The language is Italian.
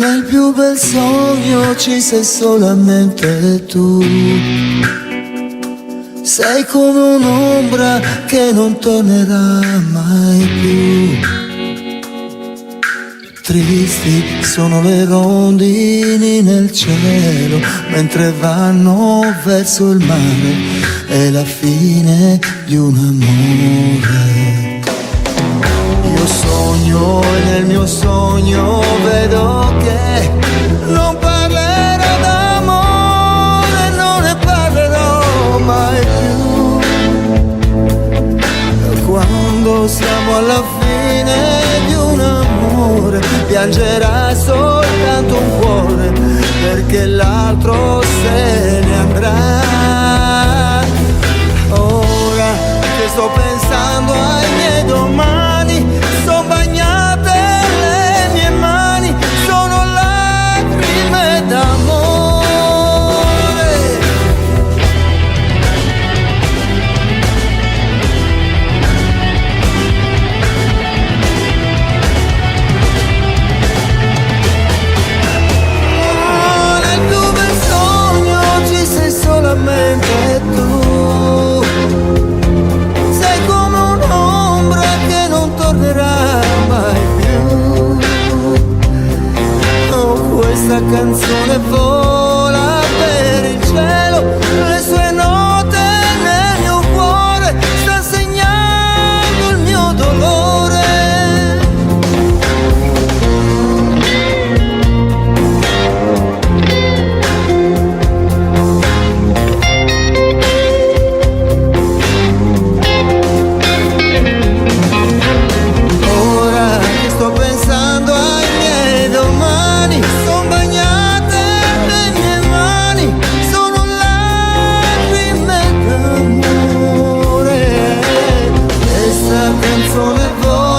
Nel più bel sogno ci sei solamente tu. Sei come un'ombra che non tornerà mai più. Tristi sono le rondini nel cielo mentre vanno verso il mare, è la fine di un amore. Io sogno e nel mio sogno vedo che non parlerò d'amore, non ne parlerò mai più. Quando siamo alla fine di un amore, piangerà soltanto un cuore, perché l'altro se ne andrà. Ora che sto pensando ai miei domani, son bagnate le mie mani, sono lacrime d'amore. Nel tuo bel sogno ci sei solamente tu. Sei come un'ombra che non tornerà mai più. Oh, questa canzone vola per il cielo, le sue note nel mio cuore sta segnando il mio dolore. Ora che sto pensando ai miei domani, son bagnate le mie mani, sono lacrime d'amore. Questa canzone vola